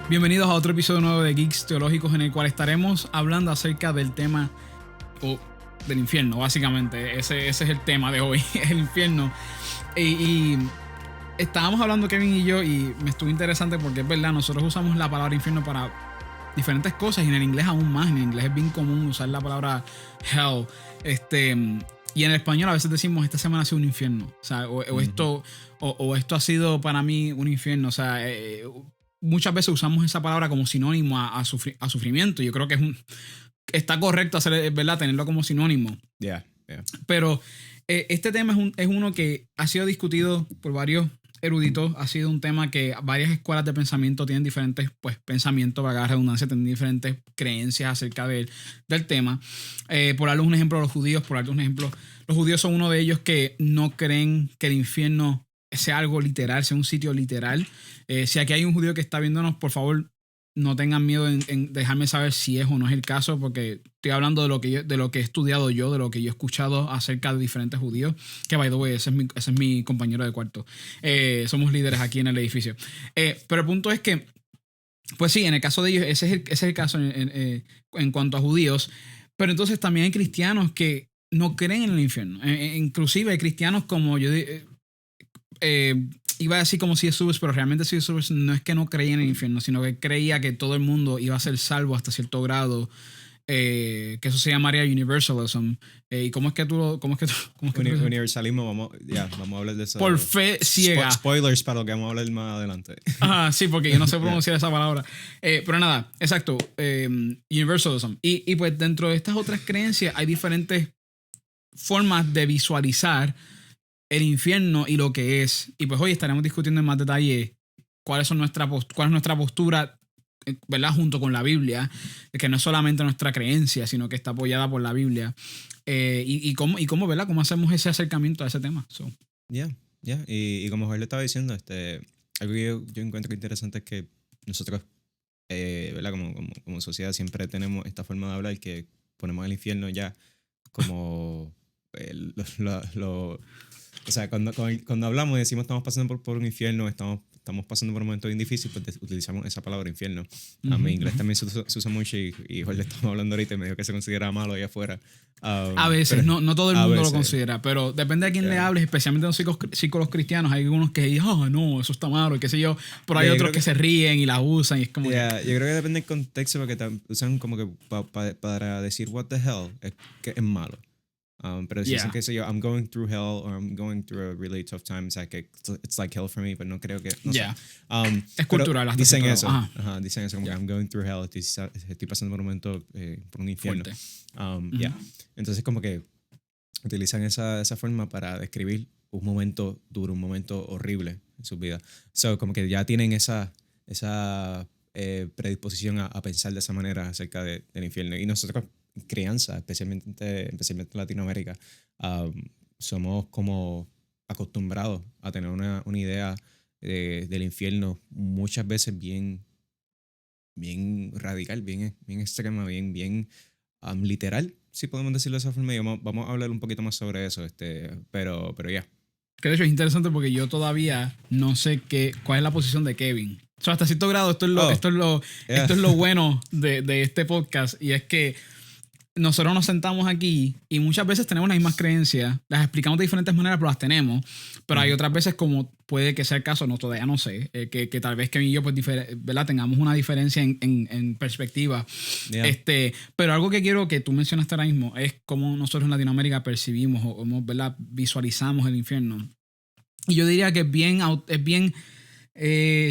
Bienvenidos a otro episodio nuevo de Geeks Teológicos, en el cual estaremos hablando acerca del tema del infierno, básicamente. Ese es el tema de hoy, el infierno. Y estábamos hablando Kevin y yo, y me estuvo interesante porque es verdad, nosotros usamos la palabra infierno para diferentes cosas, y en el inglés aún más. En el inglés es bien común usar la palabra hell. Y en el español a veces decimos, esta semana ha sido un infierno. O sea, esto ha sido para mí un infierno. O sea, muchas veces usamos esa palabra como sinónimo a sufrimiento. Yo creo que está correcto hacer, ¿verdad? Tenerlo como sinónimo. Yeah. Pero este tema es uno que ha sido discutido por varios eruditos. Ha sido un tema que varias escuelas de pensamiento tienen diferentes pensamientos, para la redundancia, tienen diferentes creencias acerca del tema. Por darles un ejemplo, los judíos, los judíos son uno de ellos que no creen que el infierno sea algo literal, sea un sitio literal. Si aquí hay un judío que está viéndonos, por favor, no tengan miedo en dejarme saber si es o no es el caso, porque estoy hablando de lo que he estudiado yo, de lo que yo he escuchado acerca de diferentes judíos, que, by the way, ese es mi compañero de cuarto. Somos líderes aquí en el edificio. Pero el punto es que, pues sí, en el caso de ellos, ese es el caso en cuanto a judíos. Pero entonces también hay cristianos que no creen en el infierno. Inclusive hay cristianos como yo iba a decir como C.S. Lewis, pero realmente C.S. Lewis no es que no creía en el infierno, sino que creía que todo el mundo iba a ser salvo hasta cierto grado, que eso se llamaría universalism. ¿Y cómo es que tú Universalismo, vamos a hablar de eso. Por fe ciega. Spoilers para lo que vamos a hablar más adelante. Sí, porque yo no sé pronunciar esa palabra. Pero nada, exacto. Universalism. Y pues dentro de estas otras creencias hay diferentes formas de visualizar el infierno y lo que es. Y pues hoy estaremos discutiendo en más detalle cuál es nuestra postura, ¿verdad? Junto con la Biblia, que no es solamente nuestra creencia, sino que está apoyada por la Biblia. Y cómo, ¿verdad? Cómo hacemos ese acercamiento a ese tema. Y como Jorge le estaba diciendo, algo que yo encuentro interesante es que nosotros, ¿verdad? Como sociedad siempre tenemos esta forma de hablar que ponemos el infierno ya como o sea, cuando hablamos y decimos estamos pasando por un infierno, estamos pasando por un momento bien difícil, pues utilizamos esa palabra infierno. En inglés también se usa mucho, y Jorge, estamos hablando ahorita y me dijo que se considera malo allá afuera. A veces, no todo el mundo lo considera, pero depende de quién le hables, especialmente en los círculos cristianos. Hay algunos que dicen, no, eso está malo y qué sé yo, pero hay otros que se ríen y la usan y es como... Yo creo que depende del contexto, porque usan como que para decir what the hell, que es malo. Pero si dicen que sé yo, I'm going through hell, or I'm going through a really tough time, o sea, que it's like hell for me, pero no creo que... No sé. Es cultural. Dicen eso. Dicen eso, como que I'm going through hell, estoy pasando por un momento, por un infierno. Entonces como que utilizan esa forma para describir un momento duro, un momento horrible en su vida. So, como que ya tienen esa predisposición a pensar de esa manera acerca del infierno. Y nosotros, crianza, especialmente en Latinoamérica, somos como acostumbrados a tener una idea del infierno muchas veces bien radical, bien extrema, bien literal, si podemos decirlo de esa forma. Y vamos a hablar un poquito más sobre eso, pero ya. Que de hecho es interesante porque yo todavía no sé cuál es la posición de Kevin. O sea, hasta cierto grado esto es lo bueno de este podcast, y es que nosotros nos sentamos aquí y muchas veces tenemos las mismas creencias, las explicamos de diferentes maneras, pero las tenemos. Pero hay otras veces, como puede que sea el caso, todavía no sé, que tal vez Kevin y yo, pues, ¿verdad? Tengamos una diferencia en perspectiva. Pero algo que quiero que tú mencionaste ahora mismo es cómo nosotros en Latinoamérica percibimos o ¿verdad? Visualizamos el infierno. Y yo diría que es bien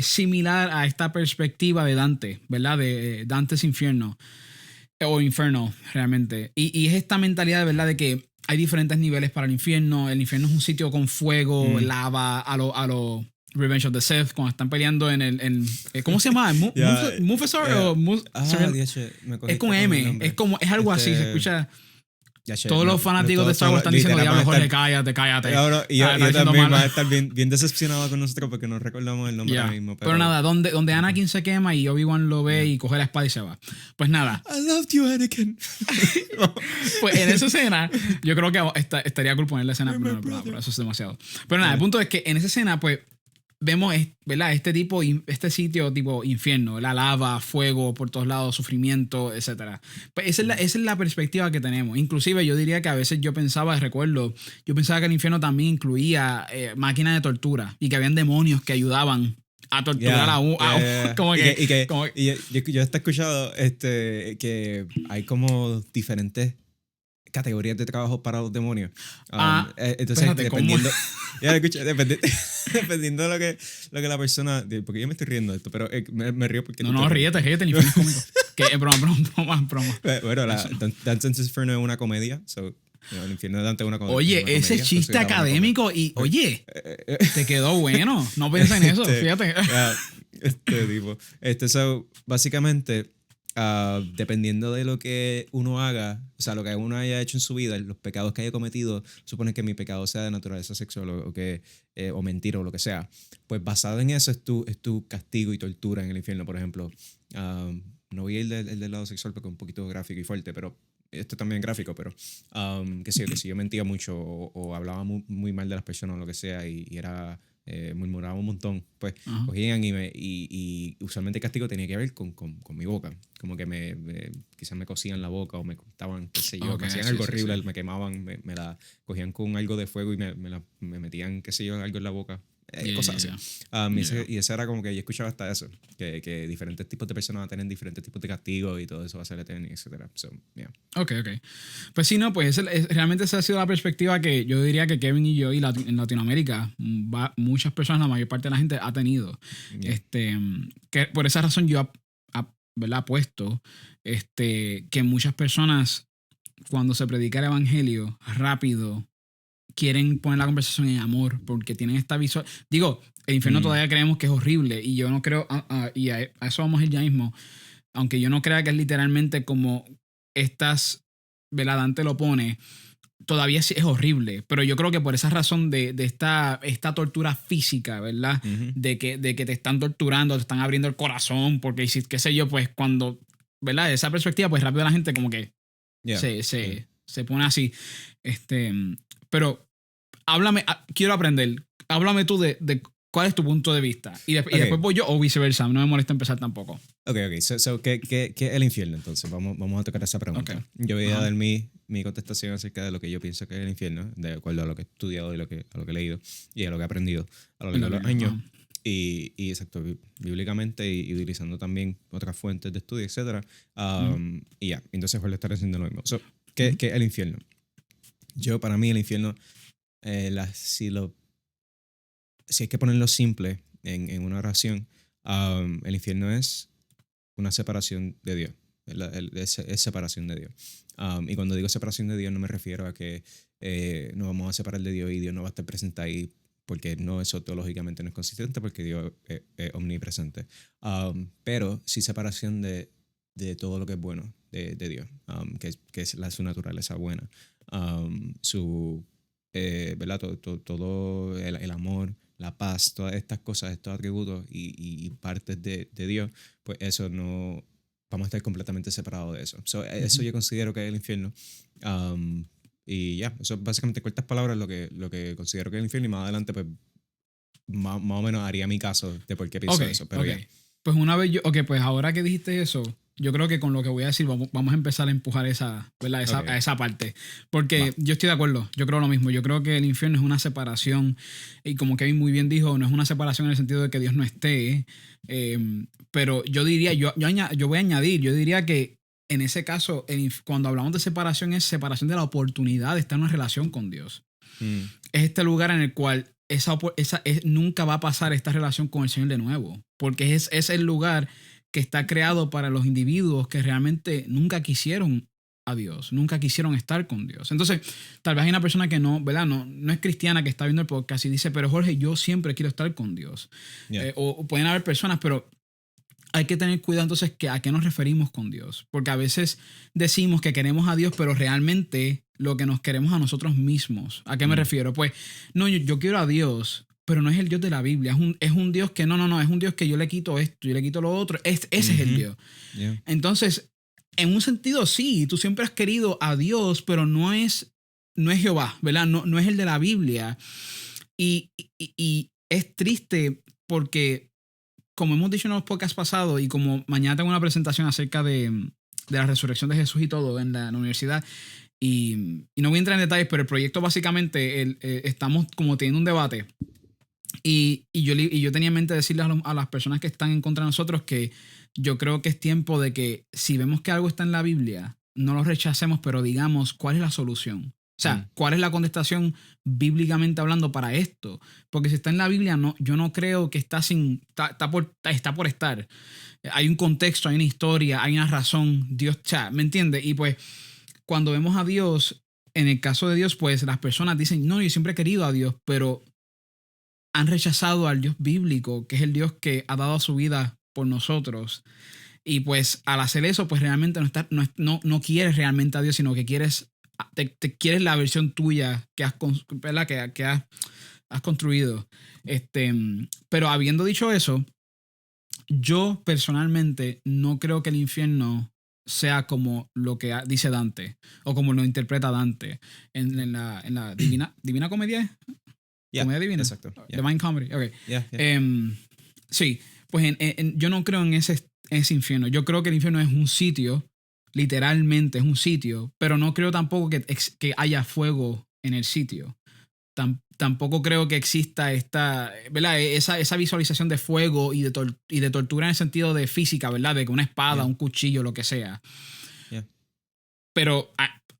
similar a esta perspectiva de Dante, ¿verdad? De Dante's Infierno. O Inferno, realmente. Y es esta mentalidad de verdad de que hay diferentes niveles para el infierno. El infierno es un sitio con fuego, lava, a lo Revenge of the Sith, cuando están peleando ¿cómo se llama? Mufasar o es con M. Es algo así, se escucha. Todos los fanáticos de Star Wars están diciendo, diablo, Jorge, cállate. Y yo también va a estar bien decepcionado con nosotros porque no recordamos el nombre ahora mismo. Pero nada, donde Anakin se quema y Obi-Wan lo ve y coge la espada y se va. Pues nada. I loved you, Anakin. Pues en esa escena, yo creo que estaría cool poner la escena primero, pero eso es demasiado. Pero nada, el punto es que en esa escena, pues, vemos, ¿verdad? Este sitio tipo infierno, la lava, fuego por todos lados, sufrimiento, etcétera. Pues esa es la perspectiva que tenemos. Inclusive yo diría que a veces yo pensaba que el infierno también incluía máquinas de tortura y que habían demonios que ayudaban a torturar como que yo he escuchado que hay como diferentes categorías de trabajo para los demonios. Entonces, espérate, dependiendo, dependiendo de lo que la persona... Porque yo me estoy riendo de esto, pero me río porque... No, ríete, el infierno es cómico. Que broma. Bueno, Dante's Inferno es una comedia, el infierno de Dante es una comedia. Oye, ese chiste académico y, oye, te quedó bueno. No pienses en eso, fíjate. Básicamente... dependiendo de lo que uno haga, o sea, lo que uno haya hecho en su vida, los pecados que haya cometido, supone que mi pecado sea de naturaleza sexual o mentira o lo que sea, pues basado en eso es tu castigo y tortura en el infierno. Por ejemplo, no voy a ir del lado sexual porque es un poquito gráfico y fuerte, pero esto también es gráfico, pero que si yo mentía mucho o hablaba muy mal de las personas o lo que sea y era... murmuraba un montón, pues cogían y usualmente el castigo tenía que ver con mi boca, como que quizás me cosían la boca o me cortaban, qué sé yo, me hacían algo horrible, me quemaban, me la cogían con algo de fuego y me metían, qué sé yo, algo en la boca. Cosas así. Y eso era como que yo escuchaba hasta eso, que diferentes tipos de personas van a tener diferentes tipos de castigos y todo eso va a ser eterno, etcétera. Ok. Pues sí, no, pues realmente esa ha sido la perspectiva que yo diría que Kevin y yo en Latinoamérica, muchas personas, la mayor parte de la gente ha tenido. Que por esa razón yo ¿verdad? Apuesto que muchas personas cuando se predica el evangelio rápido quieren poner la conversación en amor porque tienen esta visual. Digo, el infierno todavía creemos que es horrible y yo no creo, y a eso vamos a ir ya mismo, aunque yo no crea que es literalmente como ¿verdad? Dante lo pone, todavía sí es horrible, pero yo creo que por esa razón de esta tortura física, ¿verdad? De que te están torturando, te están abriendo el corazón, porque qué sé yo, pues cuando, ¿verdad? De esa perspectiva, pues rápido la gente como que se pone así. Pero quiero aprender. Háblame tú de cuál es tu punto de vista. Y después voy yo o viceversa. No me molesta empezar tampoco. Ok. ¿Qué es el infierno entonces? Vamos a tocar esa pregunta. Okay. Yo voy a dar mi contestación acerca de lo que yo pienso que es el infierno, de acuerdo a lo que he estudiado y a lo que he leído y a lo que he aprendido a lo largo de los años. Y exacto, bíblicamente y utilizando también otras fuentes de estudio, etc. Y entonces voy a estar haciendo lo mismo. ¿Qué es el infierno? Para mí el infierno... si hay que ponerlo simple en una oración, el infierno es una separación de Dios. Es separación de Dios. Y cuando digo separación de Dios no me refiero a que nos vamos a separar de Dios y Dios no va a estar presente ahí, porque eso teológicamente no es consistente, porque Dios es omnipresente. Pero sí separación de todo lo que es bueno de Dios, que es su naturaleza buena, ¿verdad? Todo el amor, la paz, todas estas cosas, estos atributos y partes de Dios, pues eso no vamos a estar completamente separados de eso. Eso yo considero que es el infierno. Y eso básicamente cortas palabras lo que considero que es el infierno, y más adelante pues más o menos haría mi caso de por qué pienso eso. Pero pues una vez pues ahora que dijiste eso, yo creo que con lo que voy a decir vamos a empezar a empujar a esa parte. Porque yo estoy de acuerdo, yo creo lo mismo. Yo creo que el infierno es una separación, y como Kevin muy bien dijo, no es una separación en el sentido de que Dios no esté. Pero yo diría, yo voy a añadir, yo diría que en ese caso, cuando hablamos de separación, es separación de la oportunidad de estar en una relación con Dios. Es este lugar en el cual nunca va a pasar esta relación con el Señor de nuevo. Porque es el lugar que está creado para los individuos que realmente nunca quisieron a Dios, nunca quisieron estar con Dios. Entonces, tal vez hay una persona que ¿verdad? No es cristiana, que está viendo el podcast y dice, pero Jorge, yo siempre quiero estar con Dios. O pueden haber personas, pero hay que tener cuidado entonces a qué nos referimos con Dios. Porque a veces decimos que queremos a Dios, pero realmente lo que nos queremos a nosotros mismos. ¿A qué me refiero? Pues, no, yo quiero a Dios, pero no es el Dios de la Biblia. Es un Dios que no, es un Dios que yo le quito esto, yo le quito lo otro. Ese es el Dios. Yeah. Entonces, en un sentido sí, tú siempre has querido a Dios, pero no es Jehová, ¿verdad? No es el de la Biblia. Y es triste porque, como hemos dicho en los podcasts pasados y como mañana tengo una presentación acerca de la resurrección de Jesús y todo en la universidad, y no voy a entrar en detalles, pero el proyecto básicamente estamos como teniendo un debate. Y yo tenía en mente decirle a las personas que están en contra de nosotros que yo creo que es tiempo de que si vemos que algo está en la Biblia, no lo rechacemos, pero digamos cuál es la solución. O sea, ¿cuál es la contestación bíblicamente hablando para esto? Porque si está en la Biblia, no, yo no creo que está por estar. Hay un contexto, hay una historia, hay una razón. Dios, ¿me entiendes? Y pues cuando vemos a Dios, en el caso de Dios, pues las personas dicen, no, yo siempre he querido a Dios, pero han rechazado al Dios bíblico, que es el Dios que ha dado su vida por nosotros. Y pues al hacer eso, pues realmente no quieres realmente a Dios, sino que quieres quieres la versión tuya que has, ¿verdad? que has construido. Pero habiendo dicho eso, yo personalmente no creo que el infierno sea como lo que dice Dante o como lo interpreta Dante en la Divina Comedia. Comedia Divina. Exacto. Divine Comedy. Okay. Yeah. Sí, pues yo no creo en ese infierno. Yo creo que el infierno es un sitio, literalmente es un sitio, pero no creo tampoco que haya fuego en el sitio. Tampoco creo que exista ¿verdad? Esa visualización de fuego y de tortura en el sentido de física, ¿verdad? De que una espada, un cuchillo, lo que sea. Yeah. Pero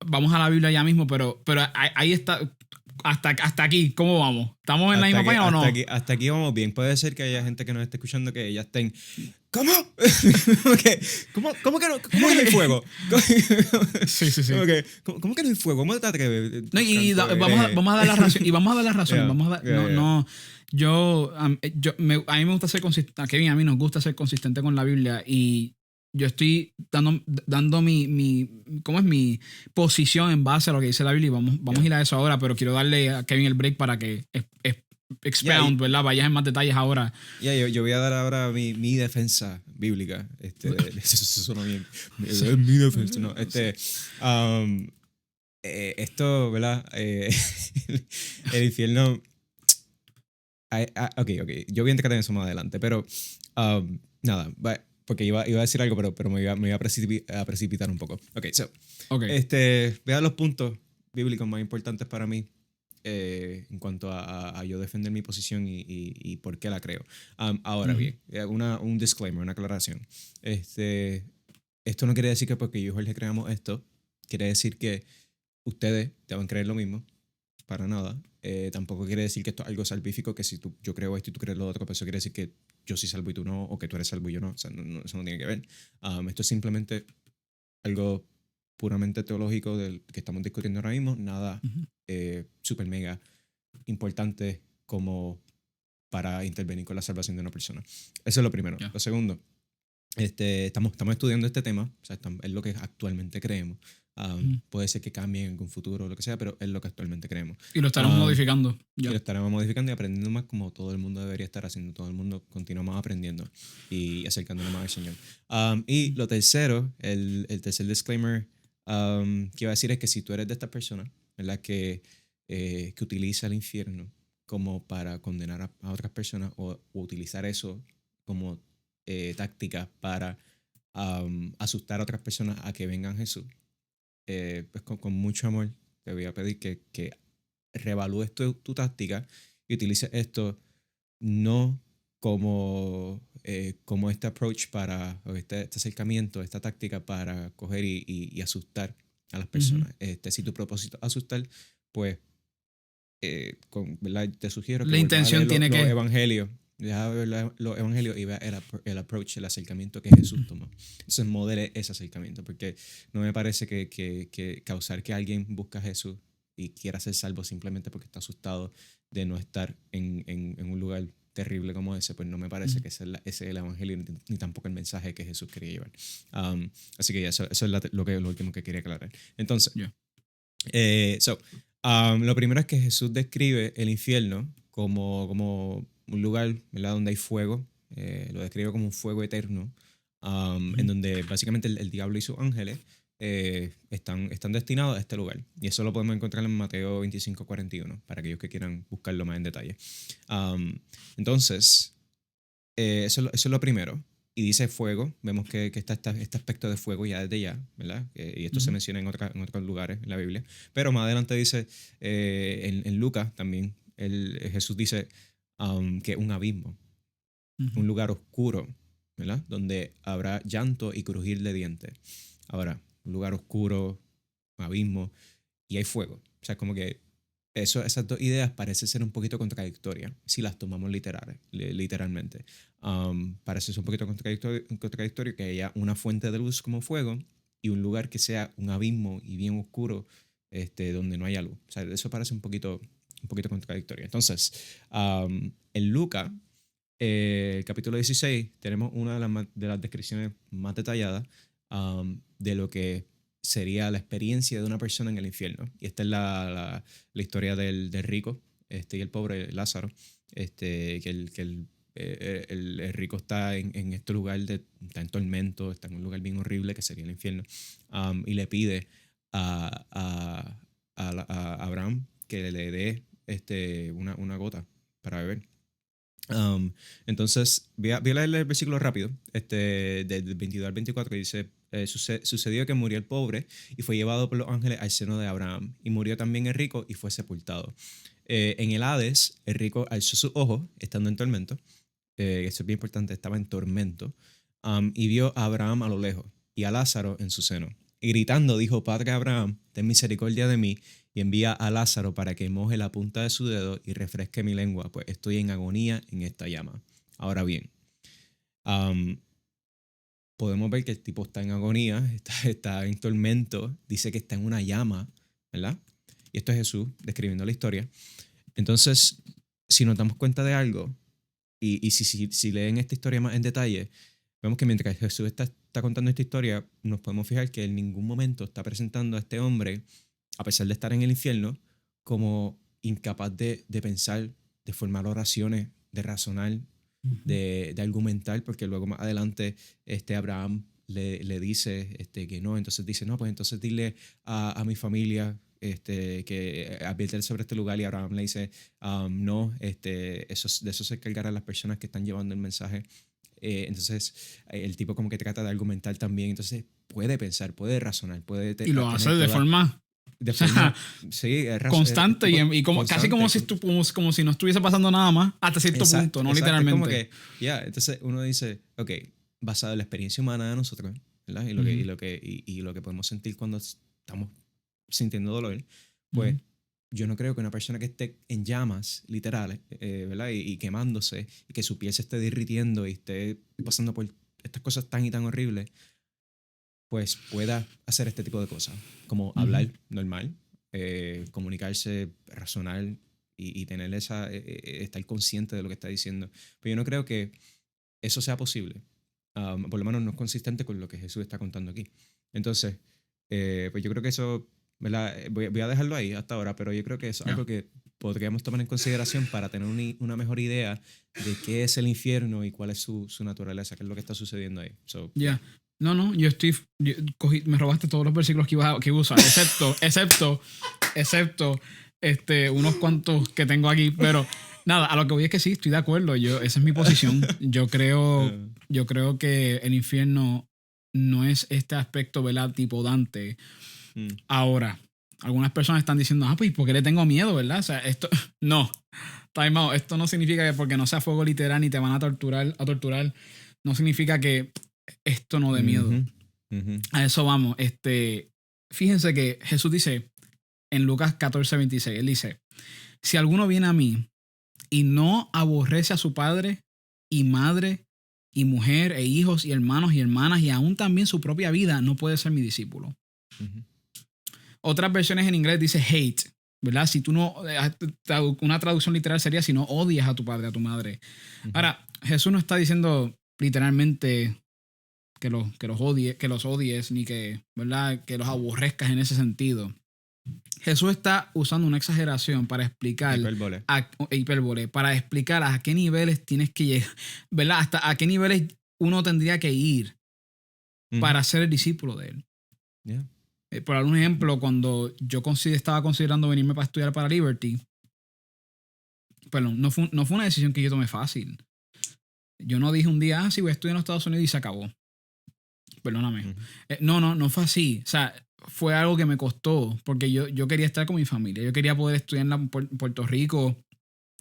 vamos a la Biblia ya mismo, pero ahí está. Hasta aquí, ¿cómo vamos? ¿Estamos en la misma página o no? Hasta aquí vamos bien. Puede ser que haya gente que nos esté escuchando que ya estén. ¿Cómo? ¿Cómo que no hay fuego? Sí. ¿Cómo que no hay fuego? ¿Cómo te atreves? No, vamos a dar la razón. Y vamos a dar la razón. A mí me gusta ser consistente. A Kevin, a mí nos gusta ser consistente con la Biblia. Y yo estoy dando mi posición en base a lo que dice la Biblia. Y vamos a ir a eso ahora, pero quiero darle a Kevin el break para que expound, ¿verdad? Vayas en más detalles ahora. Yo voy a dar ahora mi defensa bíblica. Eso suena bien. Es mi defensa. No, esto, ¿verdad? El infierno. Ok. Yo voy a entrar en eso más adelante, pero nada, porque iba a decir algo, pero me iba a precipitar un poco. Voy a dar los puntos bíblicos más importantes para mí en cuanto a yo defender mi posición y por qué la creo. Ahora bien, un disclaimer, una aclaración. Esto no quiere decir que porque yo y Jorge creamos esto, quiere decir que ustedes deben creer lo mismo, para nada. Tampoco quiere decir que esto es algo salvífico, que si yo creo esto y tú crees lo otro, pues eso quiere decir que yo soy salvo y tú no, o que tú eres salvo y yo no. O sea, eso no tiene que ver. Esto es simplemente algo puramente teológico del que estamos discutiendo ahora mismo, nada super mega importante como para intervenir con la salvación de una persona. Eso es lo primero. Lo segundo, estamos estudiando este tema, o sea, es lo que actualmente creemos. Puede ser que cambie en algún futuro o lo que sea, pero es lo que actualmente creemos. Y lo estaremos modificando. Y lo estaremos modificando y aprendiendo más como todo el mundo debería estar haciendo. Todo el mundo continuamos aprendiendo y acercándonos más al Señor. Y lo tercero, el tercer disclaimer que iba a decir es que si tú eres de estas personas, ¿verdad? Que utiliza el infierno como para condenar a otras personas o utilizar eso como táctica para asustar a otras personas a que vengan a Jesús, pues con mucho amor te voy a pedir que reevalúes tu táctica y utilices esto no como este approach o este acercamiento, esta táctica para coger y asustar a las personas. Si tu propósito es asustar, pues ¿verdad? Te sugiero que la intención tiene los evangelios. Deja ver los evangelios y vea el approach, el acercamiento que Jesús tomó. Entonces modele ese acercamiento, porque no me parece que causar que alguien busque a Jesús y quiera ser salvo simplemente porque está asustado de no estar en un lugar terrible como ese, pues no me parece que ese es el evangelio ni tampoco el mensaje que Jesús quería llevar. Así que eso es lo último que quería aclarar. Entonces, lo primero es que Jesús describe el infierno como un lugar, ¿verdad? Donde hay fuego. Lo describe como un fuego eterno, en donde básicamente el diablo y sus ángeles están destinados a este lugar. Y eso lo podemos encontrar en Mateo 25:41, para aquellos que quieran buscarlo más en detalle. Entonces, eso es lo primero. Y dice fuego. Vemos que está este aspecto de fuego ya desde ya, ¿verdad? Y esto se menciona en otros lugares en la Biblia. Pero más adelante dice, en Lucas también, Jesús dice que un abismo, un lugar oscuro, ¿verdad? Donde habrá llanto y crujir de dientes. Ahora, un lugar oscuro, un abismo, y hay fuego. O sea, como que esas dos ideas parecen ser un poquito contradictorias si las tomamos literalmente. Parece ser un poquito contradictorio que haya una fuente de luz como fuego y un lugar que sea un abismo y bien oscuro donde no haya luz. O sea, eso parece un poquito contradictorio. Entonces, en Lucas, capítulo 16, tenemos una de las descripciones más detalladas de lo que sería la experiencia de una persona en el infierno. Y esta es la historia del rico y el pobre Lázaro, que el rico está en este lugar, está en tormento, está en un lugar bien horrible que sería el infierno, y le pide a Abraham que le dé una gota para beber. Entonces, voy a leer el versículo rápido, del 22 al 24, que dice, sucedió que murió el pobre y fue llevado por los ángeles al seno de Abraham, y murió también el rico y fue sepultado. En el Hades, el rico alzó sus ojos, estando en tormento, eso es bien importante, estaba en tormento, y vio a Abraham a lo lejos y a Lázaro en su seno. Y gritando dijo, Padre Abraham, ten misericordia de mí y envía a Lázaro para que moje la punta de su dedo y refresque mi lengua, pues estoy en agonía en esta llama. Ahora bien, podemos ver que el tipo está en agonía, está en tormento, dice que está en una llama, ¿verdad? Y esto es Jesús describiendo la historia. Entonces, si nos damos cuenta de algo, y si leen esta historia más en detalle, vemos que mientras Jesús está contando esta historia, nos podemos fijar que en ningún momento está presentando a este hombre, a pesar de estar en el infierno, como incapaz de pensar, de formar oraciones, de razonar, de argumentar, porque luego más adelante Abraham le dice que no, entonces dice, no, pues entonces dile a mi familia que advierte sobre este lugar, y Abraham le dice, no, de eso se encargarán las personas que están llevando el mensaje. Entonces el tipo como que trata de argumentar también, entonces puede pensar, puede razonar, y lo hace de forma sí, constante y como, constante, casi como si no estuviese pasando nada más hasta cierto punto, no literalmente. Como que, entonces uno dice, ok, basado en la experiencia humana de nosotros, ¿verdad? Y lo que podemos sentir cuando estamos sintiendo dolor, pues yo no creo que una persona que esté en llamas literales, ¿verdad? Y quemándose, y que su piel se esté derritiendo y esté pasando por estas cosas tan y tan horribles, pues pueda hacer este tipo de cosas, como hablar normal, comunicarse, razonar y tener estar consciente de lo que está diciendo. Pero yo no creo que eso sea posible. Por lo menos no es consistente con lo que Jesús está contando aquí. Entonces, pues yo creo que eso, ¿verdad? Voy a dejarlo ahí hasta ahora, pero yo creo que eso es algo que podríamos tomar en consideración para tener una mejor idea de qué es el infierno y cuál es su naturaleza, qué es lo que está sucediendo ahí. No, me robaste todos los versículos que iba a usar, excepto unos cuantos que tengo aquí, pero nada, a lo que voy es que sí, estoy de acuerdo, esa es mi posición. Yo creo que el infierno no es este aspecto, ¿verdad? Tipo Dante. Ahora, algunas personas están diciendo, pues ¿por qué le tengo miedo, verdad? O sea, esto, no, time out, esto no significa que porque no sea fuego literal ni te van a torturar, no significa que esto no dé miedo. A eso vamos. Fíjense que Jesús dice en Lucas 14:26, él dice, si alguno viene a mí y no aborrece a su padre y madre y mujer e hijos y hermanos y hermanas y aún también su propia vida, no puede ser mi discípulo. Otras versiones en inglés dice hate, ¿verdad? Si tú no, una traducción literal sería si no odias a tu padre, a tu madre. Ahora, Jesús no está diciendo literalmente que los odies, ni que, ¿verdad? Que los aborrezcas en ese sentido. Jesús está usando una exageración para explicar hipérbole, para explicar a qué niveles tienes que llegar, ¿verdad? Hasta a qué niveles uno tendría que ir para ser el discípulo de él. Por algún ejemplo, cuando yo estaba considerando venirme para estudiar para Liberty, perdón, no fue una decisión que yo tomé fácil. Yo no dije un día, sí, voy a estudiar en los Estados Unidos y se acabó. Perdóname. Uh-huh. No fue así. O sea, fue algo que me costó porque yo quería estar con mi familia. Yo quería poder estudiar en Puerto Rico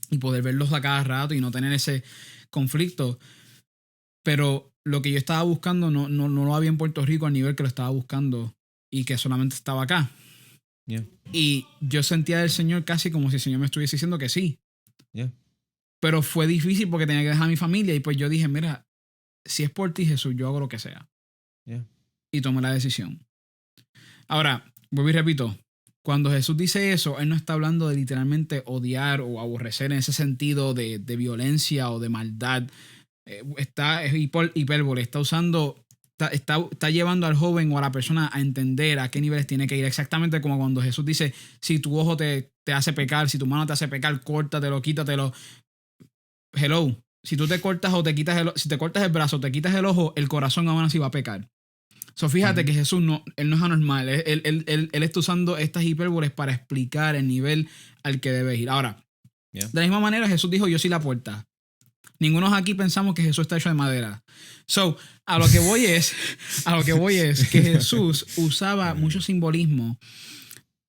y poder verlos a cada rato y no tener ese conflicto. Pero lo que yo estaba buscando no lo había en Puerto Rico al nivel que lo estaba buscando y que solamente estaba acá. Yeah. Y yo sentía del Señor casi como si el Señor me estuviese diciendo que sí. Yeah. Pero fue difícil porque tenía que dejar a mi familia y pues yo dije, mira, si es por ti, Jesús, yo hago lo que sea. Yeah. Y tomé la decisión. Ahora, vuelvo y repito, cuando Jesús dice eso, Él no está hablando de literalmente odiar o aborrecer en ese sentido de violencia o de maldad. Es hipérbole, está usando, está llevando al joven o a la persona a entender a qué niveles tiene que ir. Exactamente como cuando Jesús dice, si tu ojo te hace pecar, si tu mano te hace pecar, córtatelo, quítatelo. Hello, si tú te cortas o te quitas si te cortas el brazo, te quitas el ojo, el corazón aún así va a pecar. So, fíjate que Jesús él no es anormal. Él está usando estas hipérboles para explicar el nivel al que debes ir. Ahora, de la misma manera, Jesús dijo, yo soy la puerta. Ninguno aquí pensamos que Jesús está hecho de madera. So, a lo que voy es que Jesús usaba mucho simbolismo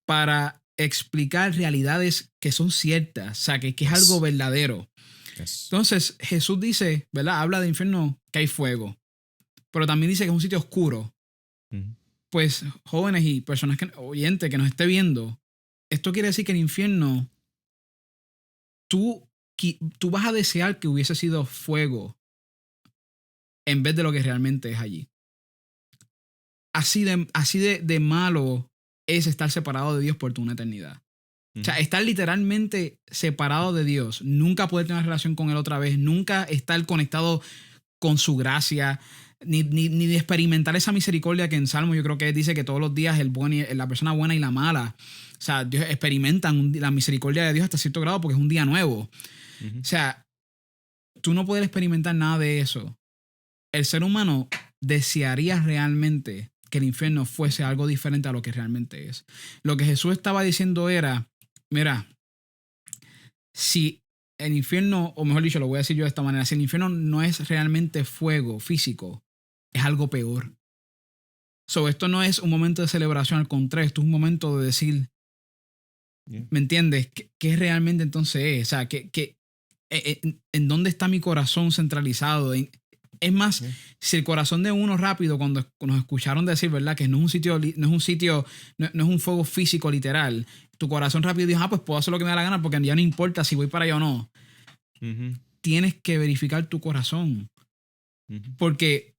para explicar realidades que son ciertas, o sea, que es algo verdadero. Entonces, Jesús dice, ¿verdad? Habla de infierno que hay fuego, pero también dice que es un sitio oscuro. Pues, jóvenes y personas oyentes que nos esté viendo, esto quiere decir que el infierno, tú vas a desear que hubiese sido fuego en vez de lo que realmente es allí. Así de malo es estar separado de Dios por toda una eternidad. O sea, estar literalmente separado de Dios, nunca poder tener una relación con Él otra vez, nunca estar conectado con su gracia, ni de experimentar esa misericordia que en Salmo yo creo que dice que todos los días la persona buena y la mala, o sea, Dios experimentan la misericordia de Dios hasta cierto grado porque es un día nuevo. O sea, tú no puedes experimentar nada de eso. El ser humano desearía realmente que el infierno fuese algo diferente a lo que realmente es. Lo que Jesús estaba diciendo era, mira, si el infierno, o mejor dicho, lo voy a decir yo de esta manera, si el infierno no es realmente fuego físico, es algo peor. So, esto no es un momento de celebración, al contrario, esto es un momento de decir, ¿me entiendes? ¿Qué realmente entonces es? O sea, ¿en dónde está mi corazón centralizado? Es más, si el corazón de uno rápido, cuando nos escucharon decir, ¿verdad? Que no es un fuego físico literal, tu corazón rápido dijo, pues puedo hacer lo que me da la gana porque ya no importa si voy para allá o no. Tienes que verificar tu corazón. Porque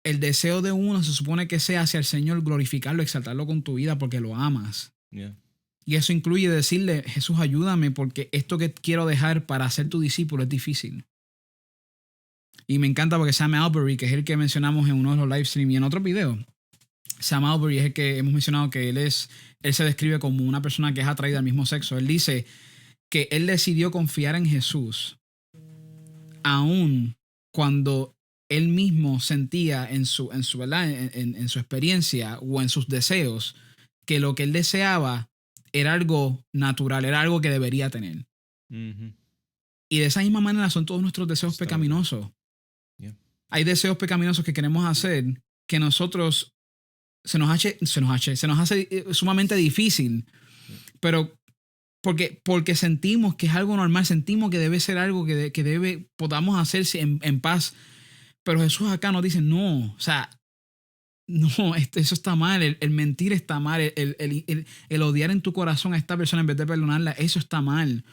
el deseo de uno se supone que sea hacia el Señor, glorificarlo, exaltarlo con tu vida porque lo amas. Y eso incluye decirle, Jesús, ayúdame porque esto que quiero dejar para ser tu discípulo es difícil. Y me encanta porque Sam Allberry, que es el que mencionamos en uno de los live streams y en otro video, Sam Allberry es el que hemos mencionado que él se describe como una persona que es atraída al mismo sexo. Él dice que él decidió confiar en Jesús aun cuando él mismo sentía en su experiencia o en sus deseos que lo que él deseaba era algo natural, era algo que debería tener. Y de esa misma manera son todos nuestros deseos pecaminosos. Hay deseos pecaminosos que queremos hacer que nosotros se nos hace sumamente difícil, pero porque sentimos que es algo normal, sentimos que debe ser algo que podamos hacerse en paz. Pero Jesús acá nos dice, no, o sea, no, eso está mal, el mentir está mal, el odiar en tu corazón a esta persona en vez de perdonarla, eso está mal.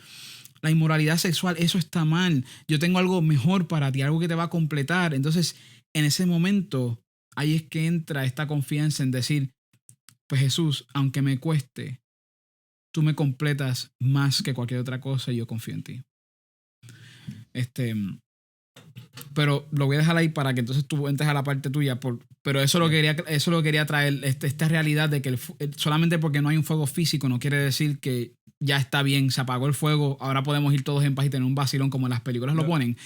La inmoralidad sexual, eso está mal. Yo tengo algo mejor para ti, algo que te va a completar. Entonces, en ese momento, ahí es que entra esta confianza en decir, pues Jesús, aunque me cueste, tú me completas más que cualquier otra cosa y yo confío en ti. Pero lo voy a dejar ahí para que entonces tú entres a la parte tuya. Pero eso lo quería traer, esta realidad de que solamente porque no hay un fuego físico no quiere decir que ya está bien, se apagó el fuego, ahora podemos ir todos en paz y tener un vacilón como en las películas lo ponen.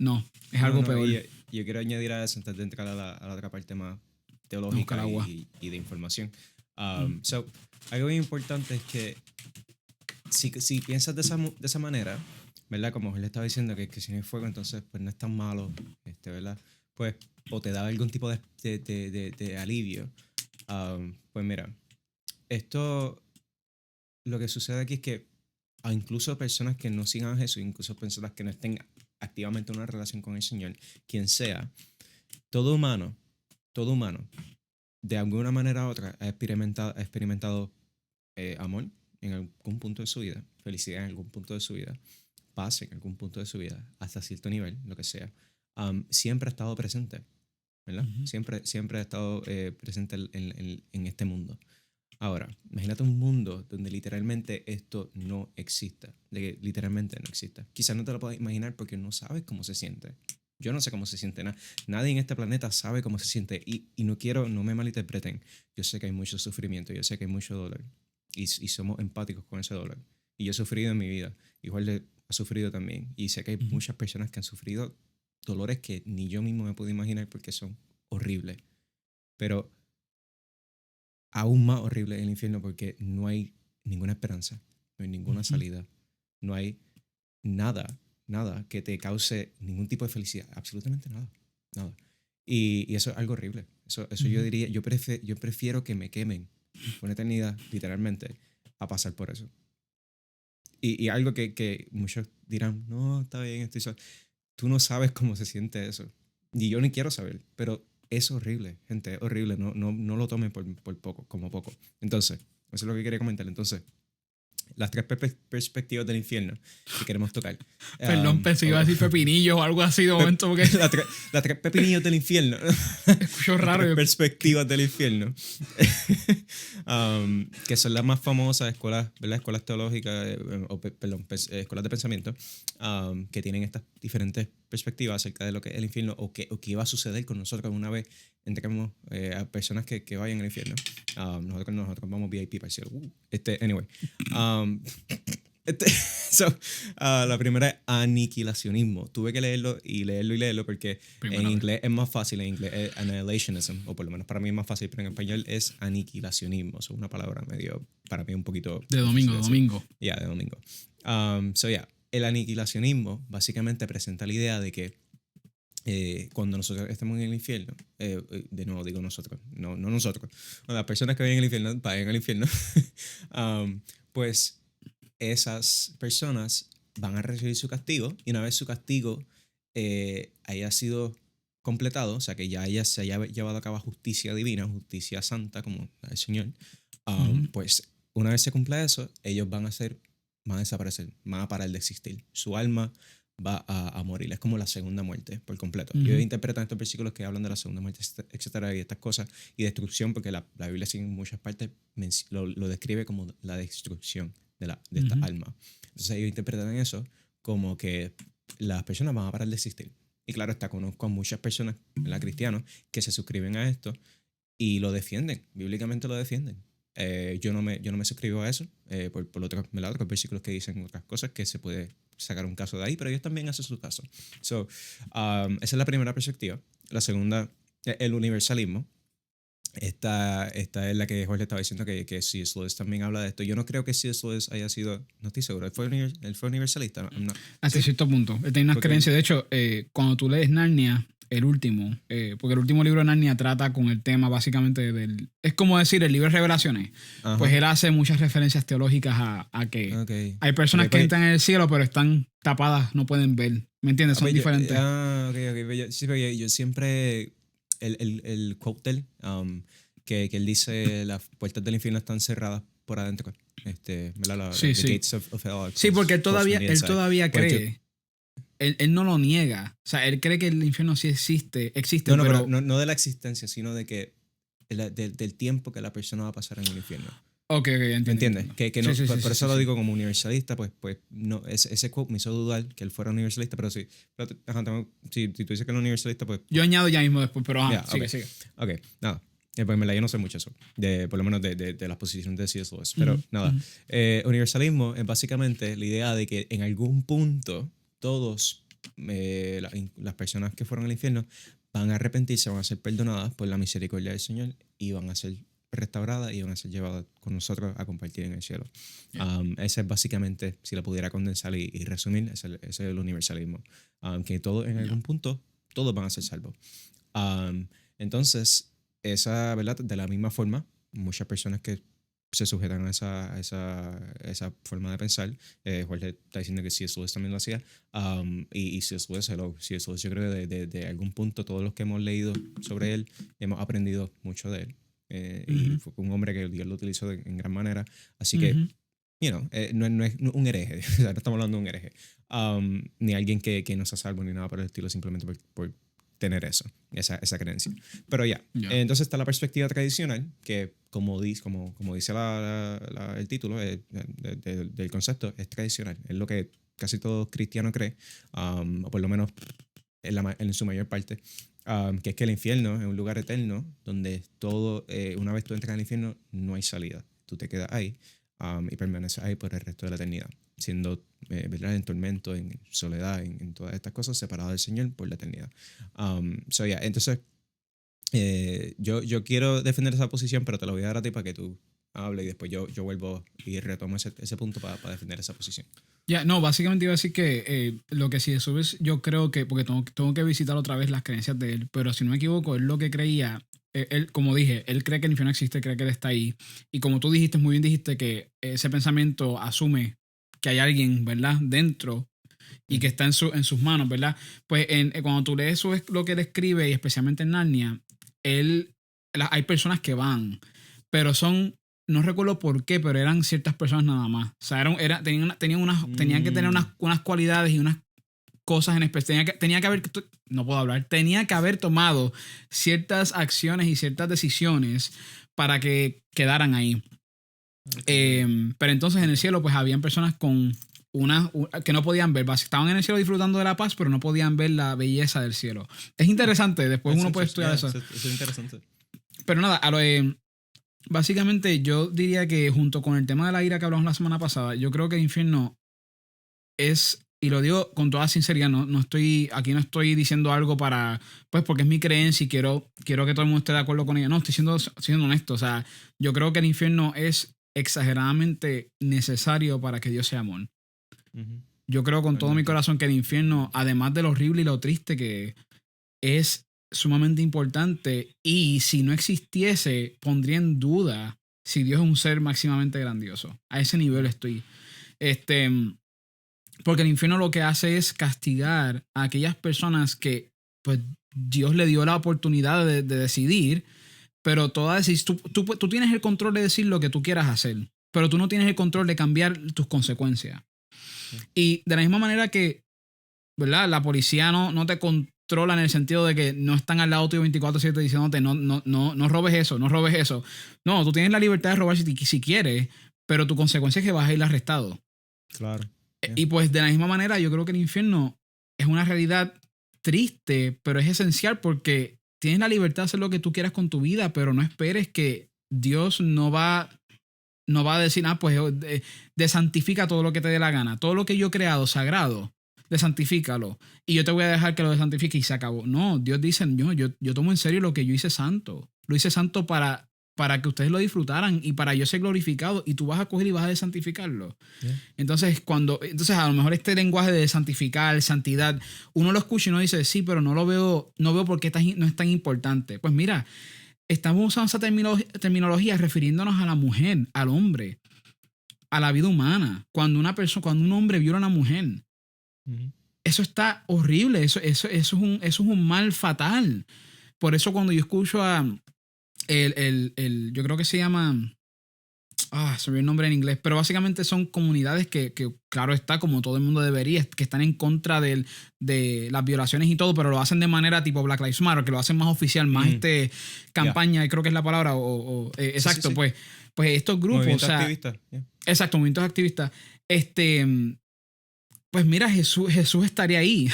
No, es algo peor. Yo quiero añadir a eso antes de entrar a la otra parte más teológica y de información. Algo muy importante es que si piensas de esa manera, ¿verdad? Como él estaba diciendo que si no hay fuego, entonces pues no es tan malo, ¿verdad? Pues, o te da algún tipo de alivio. Pues mira, esto, lo que sucede aquí es que incluso personas que no sigan a Jesús, incluso personas que no estén activamente en una relación con el Señor, quien sea, todo humano, de alguna manera u otra ha experimentado amor en algún punto de su vida, felicidad en algún punto de su vida, paz en algún punto de su vida, hasta cierto nivel, lo que sea. Siempre ha estado presente, ¿verdad? Uh-huh. Siempre ha estado presente en este mundo. Ahora, imagínate un mundo donde literalmente esto no exista, de que literalmente no exista. Quizás no te lo puedas imaginar porque no sabes cómo se siente. Yo no sé cómo se siente. Nadie en este planeta sabe cómo se siente. Y no me malinterpreten. Yo sé que hay mucho sufrimiento, yo sé que hay mucho dolor. Y somos empáticos con ese dolor. Y yo he sufrido en mi vida. Igual ha sufrido también. Y sé que hay muchas personas que han sufrido dolores que ni yo mismo me puedo imaginar porque son horribles. Pero aún más horrible el infierno porque no hay ninguna esperanza, no hay ninguna salida, no hay nada que te cause ningún tipo de felicidad, absolutamente nada. Y eso es algo horrible. Eso yo diría, yo prefiero que me quemen una eternidad, literalmente, a pasar por eso. Y algo que muchos dirán, no, está bien, estoy solo. Tú no sabes cómo se siente eso. Y yo ni quiero saber, pero es horrible, gente, es horrible. No lo tomen por poco, como poco. Entonces, eso es lo que quería comentar. Entonces, las tres perspectivas del infierno que queremos tocar. Perdón, pensé que iba a decir pepinillos o algo así de momento. Porque las tres pepinillos del infierno. escucho raro. Las tres perspectivas del infierno. Que son las más famosas escuelas, ¿verdad? Escuelas teológicas, escuelas de pensamiento, que tienen estas diferentes perspectivas acerca de lo que es el infierno o qué iba a suceder con nosotros una vez entremos a personas que vayan al infierno. Nosotros vamos VIP para el cielo. Anyway. La primera es aniquilacionismo. Tuve que leerlo porque en inglés es más fácil. En inglés es annihilationism, o por lo menos para mí es más fácil, pero en español es aniquilacionismo. Es una palabra medio, para mí un poquito... De domingo. Ya, de domingo. El aniquilacionismo básicamente presenta la idea de que cuando nosotros estemos en el infierno, de nuevo digo nosotros, no nosotros, las personas que vayan al infierno, vayan al infierno, pues esas personas van a recibir su castigo y una vez su castigo haya sido completado, o sea que ya se haya llevado a cabo justicia divina, justicia santa como la del Señor, pues una vez se cumpla eso, ellos van a desaparecer, van a parar de existir. Su alma va a morir. Es como la segunda muerte por completo. Yo interpreto estos versículos que hablan de la segunda muerte, etcétera, y estas cosas, y destrucción, porque la Biblia en muchas partes lo describe como la destrucción de esta alma. Entonces ellos interpretan eso como que las personas van a parar de existir. Y claro, conozco muchas personas, cristianos, que se suscriben a esto y lo defienden, bíblicamente lo defienden. Yo no me suscribo a eso, por otros versículos que dicen otras cosas que se puede sacar un caso de ahí, pero ellos también hacen su caso. Esa es la primera perspectiva. La segunda, el universalismo. Esta es la que Jorge estaba diciendo que C.S. Lewis también habla de esto. Yo no creo que C.S. Lewis haya sido, no estoy seguro, él fue universalista. Hasta cierto punto. Él tiene unas creencias. De hecho, cuando tú lees Narnia, el último, porque el último libro de Narnia trata con el tema básicamente es como decir el libro de Revelaciones. Ajá. Pues él hace muchas referencias teológicas a que hay personas que entran en el cielo pero están tapadas, no pueden ver. ¿Me entiendes? Son diferentes. Sí, pero yo siempre... El quote que él dice las puertas del infierno están cerradas por adentro. Sí. Gates of hell. Sí, porque él todavía cree. Él no lo niega. O sea, él cree que el infierno sí existe. Pero no de la existencia, sino de que del tiempo que la persona va a pasar en el infierno. Ok, entiendo. ¿Me entiendes? Que no, sí, por eso lo digo como universalista, pues no, ese quote me hizo dudar que él fuera universalista, pero sí. Si tú dices que él es universalista, pues... Yo añado ya mismo después, pero sigue. Ok, nada. Pues yo no sé mucho eso, por lo menos de las posiciones de C.S. Lewis, pero nada. Universalismo es básicamente la idea de que en algún punto todos las personas que fueron al infierno van a arrepentirse, van a ser perdonadas por la misericordia del Señor y van a ser restauradas y van a ser llevadas con nosotros a compartir en el cielo. Yeah. Ese es básicamente, si lo pudiera condensar y resumir, ese es el universalismo. Que todo, en algún punto, todos van a ser salvos. Entonces, ¿verdad? De la misma forma, muchas personas que se sujetan a esa forma de pensar, Jorge está diciendo que C.S. Lewis también lo hacía, y C.S. Lewis, yo creo que de algún punto todos los que hemos leído sobre él hemos aprendido mucho de él, y fue un hombre que Dios lo utilizó en gran manera, así que no es un hereje, o sea, no estamos hablando de un hereje, ni alguien que no sea salvo ni nada por el estilo, simplemente por tener esa creencia. Pero entonces está la perspectiva tradicional, que como dice el título del concepto, es tradicional. Es lo que casi todo cristiano cree, o por lo menos en su mayor parte, que es que el infierno es un lugar eterno donde una vez tú entras al infierno, no hay salida. Tú te quedas ahí y permaneces ahí por el resto de la eternidad, siendo ¿verdad? En tormento, en soledad, en todas estas cosas, separado del Señor por la eternidad. Entonces, yo quiero defender esa posición, pero te la voy a dar a ti para que tú hables y después yo vuelvo y retomo ese punto para defender esa posición. Básicamente iba a decir que lo que sí de Lewis, yo creo que, porque tengo que visitar otra vez las creencias de él, pero si no me equivoco, él lo que creía, él, como dije, él cree que el infierno existe, cree que él está ahí, y como tú dijiste, muy bien dijiste, que ese pensamiento asume que hay alguien, ¿verdad?, dentro y que está en sus manos, ¿verdad? Pues cuando tú lees lo que él escribe, y especialmente en Narnia, hay personas que van, pero no recuerdo por qué, pero eran ciertas personas nada más. O sea, tenían que tener unas cualidades y unas cosas en especial. Tenía que haber tomado ciertas acciones y ciertas decisiones para que quedaran ahí. Pero entonces en el cielo pues habían personas con que no podían ver, estaban en el cielo disfrutando de la paz, pero no podían ver la belleza del cielo. Es interesante, después uno puede estudiar eso. Es interesante. Pero nada, básicamente yo diría que junto con el tema de la ira que hablamos la semana pasada, yo creo que el infierno es, y lo digo con toda sinceridad, aquí no estoy diciendo algo pues porque es mi creencia y quiero que todo el mundo esté de acuerdo con ella. No, estoy siendo honesto. O sea, yo creo que el infierno es exageradamente necesario para que Dios sea amor. Yo creo con todo mi corazón que el infierno, además de lo horrible y lo triste que es sumamente importante, y si no existiese, pondría en duda si Dios es un ser máximamente grandioso. A ese nivel estoy. Porque el infierno lo que hace es castigar a aquellas personas que pues Dios le dio la oportunidad de decidir, pero tú tienes el control de decir lo que tú quieras hacer, pero tú no tienes el control de cambiar tus consecuencias. Y de la misma manera que, ¿verdad?, la policía no te controla en el sentido de que no están al lado tuyo 24/7 diciéndote no robes eso, no robes eso. No, tú tienes la libertad de robar si quieres, pero tu consecuencia es que vas a ir arrestado. Claro. Y pues de la misma manera yo creo que el infierno es una realidad triste, pero es esencial porque tienes la libertad de hacer lo que tú quieras con tu vida, pero no esperes que Dios no va a decir, pues desantifica todo lo que te dé la gana. Todo lo que yo he creado sagrado, desantifícalo. Y yo te voy a dejar que lo desantifique y se acabó. No, Dios dice, yo tomo en serio lo que yo hice santo. Lo hice santo para que ustedes lo disfrutaran y para yo ser glorificado, y tú vas a coger y vas a desantificarlo. Yeah. Entonces a lo mejor este lenguaje de santificar, santidad, uno lo escucha y uno dice, sí, pero no veo por qué no es tan importante. Pues mira, estamos usando esa terminología refiriéndonos a la mujer, al hombre, a la vida humana. Cuando un hombre viola a una mujer, eso está horrible. Eso es un mal fatal. Por eso cuando yo escucho a yo creo que se llama, se me olvidó el nombre en inglés, pero básicamente son comunidades que claro está, como todo el mundo debería, que están en contra de las violaciones y todo, pero lo hacen de manera tipo Black Lives Matter, que lo hacen más oficial, más campaña, creo que es la palabra, exacto, sí. Pues estos grupos, movimientos activistas. Exacto, movimientos activistas, pues mira, Jesús estaría ahí.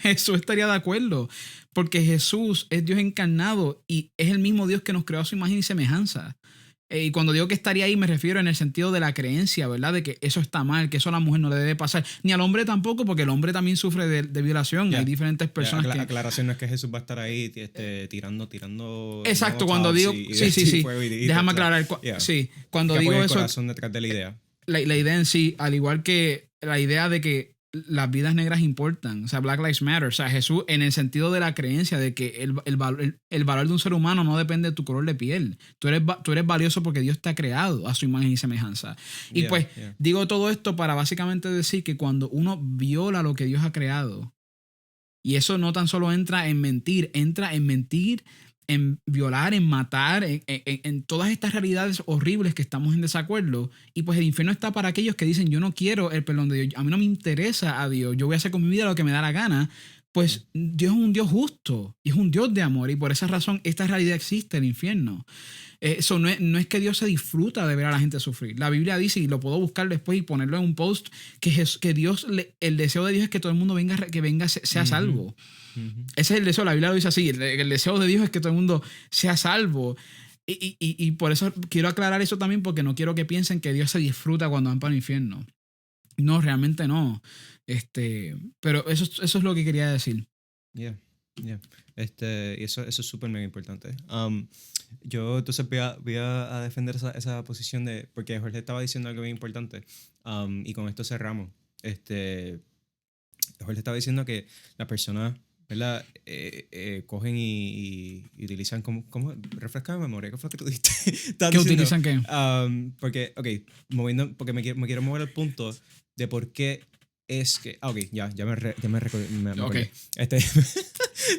Jesús estaría de acuerdo, porque Jesús es Dios encarnado y es el mismo Dios que nos creó a su imagen y semejanza. Y cuando digo que estaría ahí, me refiero en el sentido de la creencia, ¿verdad? De que eso está mal, que eso a la mujer no le debe pasar. Ni al hombre tampoco, porque el hombre también sufre de violación. Yeah. Hay diferentes personas que... Aclaración no es que Jesús va a estar ahí tirando Exacto, cuando digo... Sí. Déjame aclarar. Sí, cuando digo el eso... corazón detrás de la idea. La idea en sí, al igual que la idea de que las vidas negras importan, o sea, Black Lives Matter, o sea, Jesús en el sentido de la creencia de que el valor de un ser humano no depende de tu color de piel. Tú eres valioso porque Dios te ha creado a su imagen y semejanza. Y digo todo esto para básicamente decir que cuando uno viola lo que Dios ha creado, y eso no tan solo entra en mentir, en violar, en matar, en todas estas realidades horribles que estamos en desacuerdo. Y pues el infierno está para aquellos que dicen, yo no quiero el perdón de Dios, a mí no me interesa a Dios, yo voy a hacer con mi vida lo que me da la gana. Pues Dios es un Dios justo y es un Dios de amor, y por esa razón esta realidad existe, el infierno. Eso no es que Dios se disfruta de ver a la gente sufrir. La Biblia dice, y lo puedo buscar después y ponerlo en un post, que Dios, el deseo de Dios es que todo el mundo sea salvo. Ese es el deseo. La Biblia lo dice así, el deseo de Dios es que todo el mundo sea salvo. Y por eso quiero aclarar eso también, porque no quiero que piensen que Dios se disfruta cuando van para el infierno. No, realmente no. Pero eso es lo que quería decir. Yeah. Y eso es súper mega importante. Yo entonces voy a defender esa posición porque Jorge estaba diciendo algo bien importante, y con esto cerramos. Jorge estaba diciendo que las personas, ¿verdad? Cogen y utilizan ¿cómo? Refresca la memoria, ¿qué fue lo que tú dijiste? ¿Qué utilizan qué? Porque me quiero mover al punto de por qué es que... ya me recordé. Okay.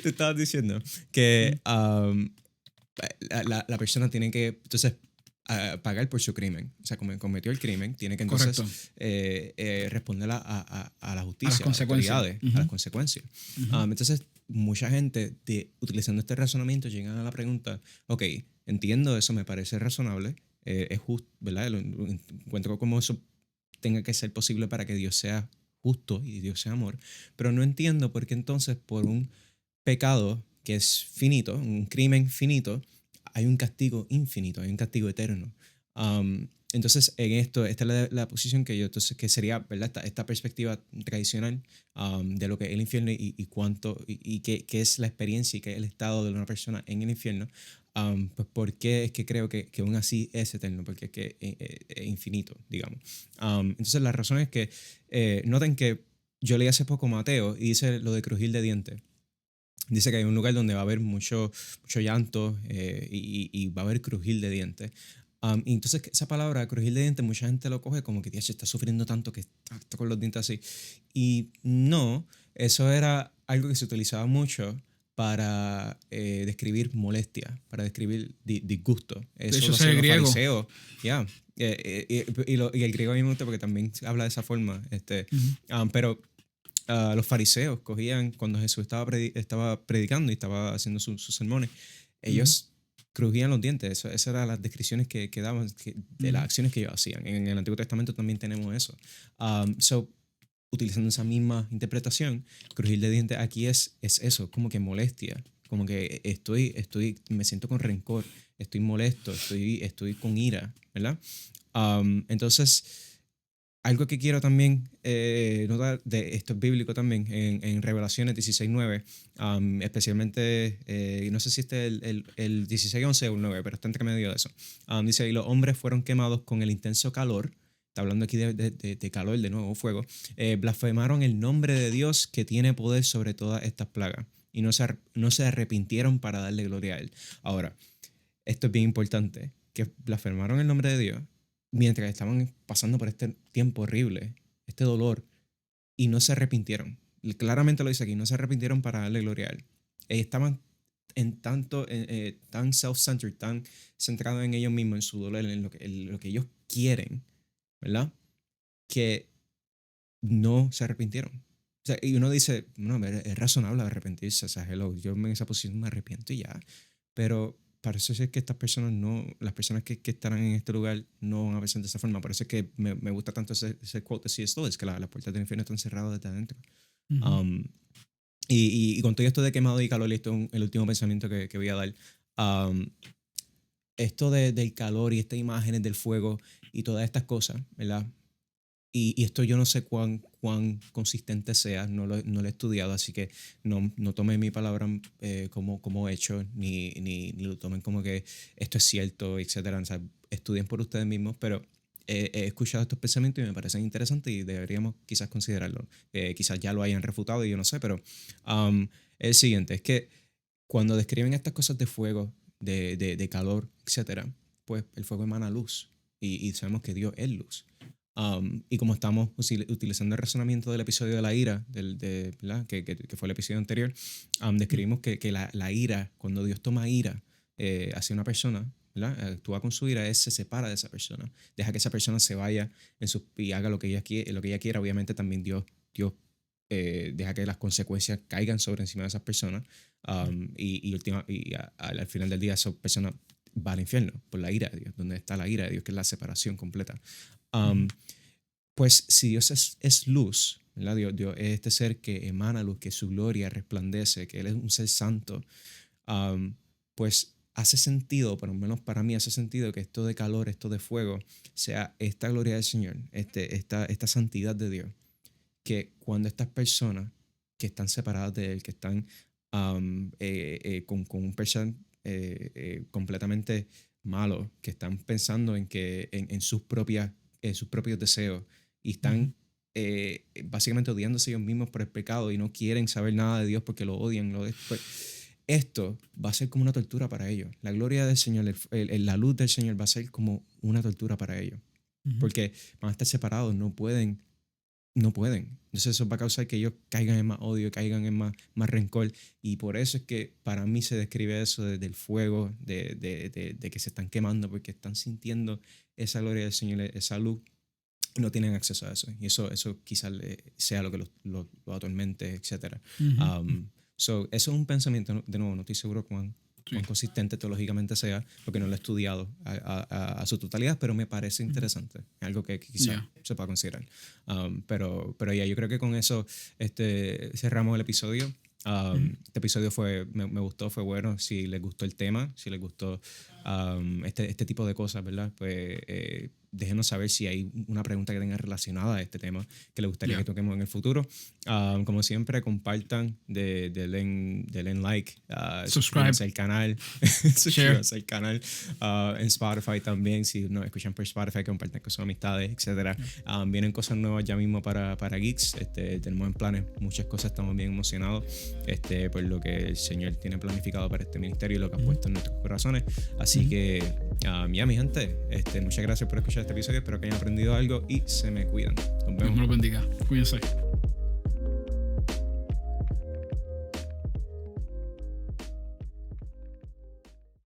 Te estabas diciendo que la persona tiene que entonces pagar por su crimen. O sea, cometió el crimen, tiene que entonces responder a la justicia, a las autoridades, a las consecuencias. Entonces, mucha gente, utilizando este razonamiento, llegan a la pregunta, entiendo eso, me parece razonable, es justo, ¿verdad? Encuentro como eso tenga que ser posible para que Dios sea justo y Dios sea amor, pero no entiendo por qué entonces por un pecado que es finito, un crimen finito, hay un castigo infinito, hay un castigo eterno. Entonces, en esta es la posición que que sería, ¿verdad? Esta perspectiva tradicional de lo que es el infierno y cuánto, y qué es la experiencia y qué es el estado de una persona en el infierno. Pues porque es que creo que aún así es eterno, porque es que es infinito, digamos. Entonces, la razón es que noten que yo leí hace poco Mateo y dice lo de crujir de dientes. Dice que hay un lugar donde va a haber mucho llanto y va a haber crujir de dientes. Y entonces esa palabra, crujir de dientes, mucha gente lo coge como que Dios está sufriendo tanto que está con los dientes así. Y no, eso era algo que se utilizaba mucho para describir molestia, para describir disgusto. Eso es el griego. Fariseos. Yeah. Y el griego a mí me gusta porque también habla de esa forma. Pero los fariseos cogían, cuando Jesús estaba predicando y estaba haciendo sus sermones, ellos crujían los dientes. Esas eran las descripciones que daban de las acciones que ellos hacían. En el Antiguo Testamento también tenemos eso. Utilizando esa misma interpretación, crujir de dientes aquí es eso, como que molestia, como que me siento con rencor, estoy molesto, estoy con ira, ¿verdad? Entonces, algo que quiero también notar de esto es bíblico también, en Revelaciones 16:9, especialmente, no sé si este es el 16:11 o el 9, pero está entre medio de eso. Dice, y los hombres fueron quemados con el intenso calor. Está hablando aquí de calor, de nuevo, fuego. Blasfemaron el nombre de Dios que tiene poder sobre todas estas plagas y no se arrepintieron para darle gloria a Él. Ahora, esto es bien importante, que blasfemaron el nombre de Dios mientras estaban pasando por este tiempo horrible, este dolor, y no se arrepintieron. Claramente lo dice aquí, no se arrepintieron para darle gloria a Él. Estaban tan self-centered, tan centrados en ellos mismos, en su dolor, en lo que ellos quieren, ¿verdad? Que no se arrepintieron. O sea, y uno dice, no, es razonable arrepentirse. O sea, yo en esa posición me arrepiento y ya. Pero parece ser que estas personas las personas que estarán en este lugar no van a pensar de esa forma. Por eso es que me gusta tanto ese quote de C.S. Lewis, que las puertas del infierno están cerradas desde adentro. Y con todo esto de quemado y calor, esto es el último pensamiento que voy a dar. esto del calor y estas imágenes del fuego y todas estas cosas, ¿verdad? Y esto yo no sé cuán consistente sea, no lo he estudiado, así que no tomen mi palabra como hecho, ni lo tomen como que esto es cierto, etcétera. O sea, estudien por ustedes mismos, pero he escuchado estos pensamientos y me parecen interesantes y deberíamos quizás considerarlo. Quizás ya lo hayan refutado y yo no sé, pero el siguiente es que cuando describen estas cosas de fuego, de calor, etcétera, pues el fuego emana luz y sabemos que Dios es luz. Y como estamos utilizando el razonamiento del episodio de la ira, que fue el episodio anterior, describimos que la ira, cuando Dios toma ira hacia una persona, ¿verdad? Actúa con su ira, se separa de esa persona, deja que esa persona se vaya y haga lo que ella quiera. Obviamente también Dios deja que las consecuencias caigan sobre encima de esas personas, al final del día esa persona va al infierno por la ira de Dios, donde está la ira de Dios, que es la separación completa. Pues si Dios es luz, ¿verdad? Dios es este ser que emana luz, que su gloria resplandece, que Él es un ser santo, pues hace sentido, por lo menos para mí hace sentido que esto de calor, esto de fuego, sea esta gloria del Señor, esta santidad de Dios, que cuando estas personas que están separadas de Él, que están con un person completamente malo, que están pensando en sus propios deseos y están básicamente odiándose ellos mismos por el pecado y no quieren saber nada de Dios porque lo odian. Pues, esto va a ser como una tortura para ellos. La gloria del Señor, la luz del Señor va a ser como una tortura para ellos. Porque van a estar separados, no pueden. Entonces eso va a causar que ellos caigan en más odio, caigan en más rencor. Y por eso es que para mí se describe eso del fuego, de que se están quemando porque están sintiendo esa gloria del Señor, esa luz. No tienen acceso a eso. Y eso quizás sea lo que los atormente, etc. Eso es un pensamiento, de nuevo, no estoy seguro cuán consistente teológicamente sea, porque no lo he estudiado a su totalidad, pero me parece interesante. Es algo que quizás se pueda considerar. Pero ya, yo creo que con eso cerramos el episodio. Este episodio me gustó, fue bueno. Si les gustó el tema, si les gustó este tipo de cosas, ¿verdad? Pues déjenos saber si hay una pregunta que tenga relacionada a este tema que les gustaría que toquemos en el futuro. Como siempre, compartan, denle like, subscribe al canal, suscríbanse al canal, en Spotify también, si nos escuchan por Spotify, compartan con sus amistades, etc. Vienen cosas nuevas ya mismo para Geeks. Tenemos en planes muchas cosas, estamos bien emocionados por lo que el Señor tiene planificado para este ministerio y lo que ha puesto en nuestros corazones. Así que ya, mi gente, muchas gracias por escuchar este episodio, espero que hayan aprendido algo y se me cuidan. Nos vemos. Dios me lo bendiga, cuídense.